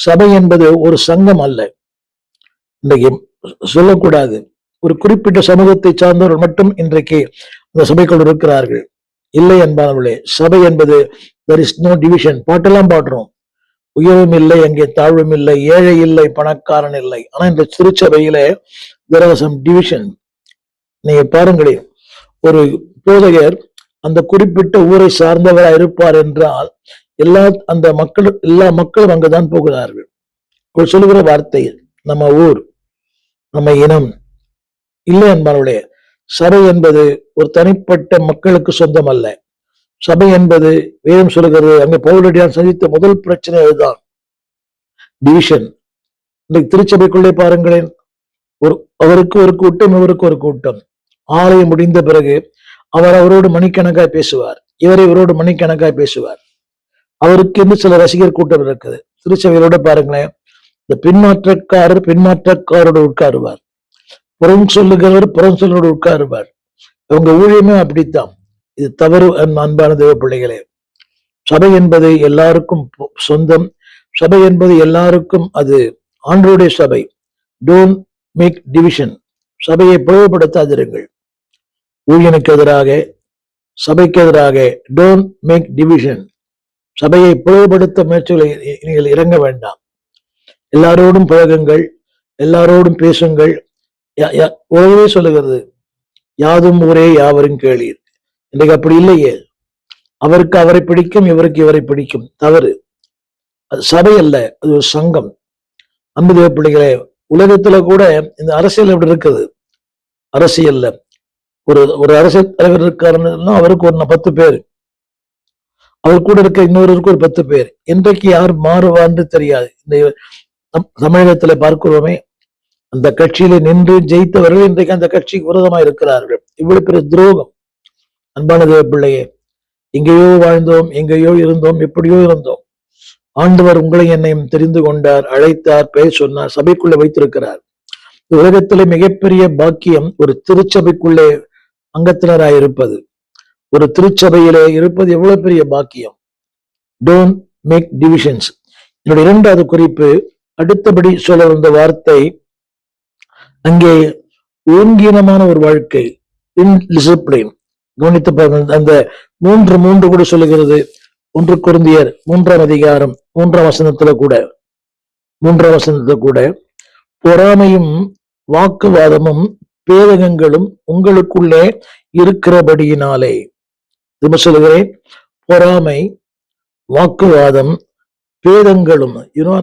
சபை என்பது ஒரு சங்கம் அல்ல. இன்றைக்கு சொல்லக்கூடாது ஒரு குறிப்பிட்ட சமூகத்தை சார்ந்தவர்கள் மட்டும் இன்றைக்கு அந்த சபைக்குள் இருக்கிறார்கள். இல்லை என்பார்களே, சபை என்பது there is no division. பாட்டெல்லாம் பாடுறோம், உயர்வும் இல்லை, அங்கே தாழ்வும் இல்லை, ஏழை இல்லை, பணக்காரன் இல்லை. ஆனா இந்த திருச்சபையிலே there are some division. நீங்க பாருங்களேன், ஒரு போதகர் அந்த குறிப்பிட்ட ஊரை சார்ந்தவராக இருப்பார் என்றால் அந்த எல்லா மக்களும் அங்குதான் போகிறார்கள். சொல்லுகிற வார்த்தை நம்ம ஊர், நம்ம இனம் இல்லை என்பார்களே. சபை என்பது ஒரு தனிப்பட்ட மக்களுக்கு சொந்தம் அல்ல. சபை என்பது வேதம் சொல்லுகிறது. அங்க பவுலடியார் சந்தித்த முதல் பிரச்சனை அதுதான், டிவிஷன். இன்றைக்கு திருச்சபைக்குள்ளே பாருங்களேன், அவருக்கு ஒரு கூட்டம், இவருக்கு ஒரு கூட்டம். ஆலயம் முடிந்த பிறகு அவரோடு மணிக்கணக்காய் பேசுவார், இவரோடு மணிக்கணக்காய் பேசுவார். அவருக்கு என்று சில ரசிகர் கூட்டம் இருக்குது. திருச்சபையோட பாருங்களேன், இந்த பின்மாற்றக்காரோடு உட்காருவார், புறம் சொல்லுகிறவர் புறம் சொல்லோடு உட்காருவார். அவங்க ஊழியமே அப்படித்தான். இது தவறு அன்பான தேவ பிள்ளைகளே. சபை என்பது எல்லாருக்கும் சொந்தம். சபை என்பது எல்லாருக்கும் அது ஆண்டவருடைய சபை. Don't make division. சபையை பிளவுபடுத்தாதிருங்கள். ஊழியனுக்கு எதிராக, சபைக்கு எதிராக டோன்ட் மேக் டிவிஷன். சபையை பிளவுபடுத்த முயற்சிகளை நீங்கள் இறங்க வேண்டாம். எல்லாரோடும் பழகுங்கள், எல்லாரோடும் பேசுங்கள். உலகமே சொல்லுகிறது, யாதும் ஊரே யாவரும் கேளீர். இன்றைக்கு அப்படி இல்லையே. அவருக்கு அவரை பிடிக்கும், இவருக்கு இவரை பிடிக்கும். தவறு. அது சபை அல்ல, அது ஒரு சங்கம். அன்பு தேவ பிள்ளைகளே, உலகத்துல கூட இந்த அரசியல் எப்படி இருக்குது? அரசியல்ல ஒரு அரசியல் தலைவர் இருக்காருன்னா அவருக்கு ஒரு 10 பேர், அவர் கூட இருக்க இன்னொருக்கு ஒரு 10 பேர். இன்றைக்கு யார் மாறுவான்னு தெரியாது. இந்த தமிழகத்துல பார்க்கிறோமே, அந்த கட்சியில நின்று ஜெயித்தவர்கள் இன்றைக்கு அந்த கட்சிக்கு விரோதமா இருக்கிறார்கள். இவ்வளவு பெரிய துரோகம். அன்பான தேவ பிள்ளையே, எங்கேயோ வாழ்ந்தோம், எங்கேயோ இருந்தோம், எப்படியோ இருந்தோம். ஆண்டவர் உங்களை என்னையும் தெரிந்து கொண்டார், அழைத்தார், பெயர் சொன்னார், சபைக்குள்ளே வைத்திருக்கிறார். உலகத்திலே மிகப்பெரிய பாக்கியம் ஒரு திருச்சபைக்குள்ளே அங்கத்தினராய் இருப்பது. ஒரு திருச்சபையிலே இருப்பது எவ்வளவு பெரிய பாக்கியம். Don't make divisions. என்னுடைய 2வது குறிப்பு, அடுத்தபடி சொல்ல வந்த வார்த்தை, அங்கே ஒருங்கீனமான ஒரு வாழ்க்கை, இன்டிசிப்ளின். கவனித்து பாருங்கள், அந்த 3 கூட சொல்லுகிறது. 1 கொரிந்தியர் 3ஆம் அதிகாரம் 3ஆம் வசனத்துல கூட பொறாமையும் வாக்குவாதமும் பேதகங்களும் உங்களுக்குள்ளே இருக்கிறபடியினாலே. திரும்ப சொல்லுகிறேன், பொறாமை, வாக்குவாதம், பேதங்களும்.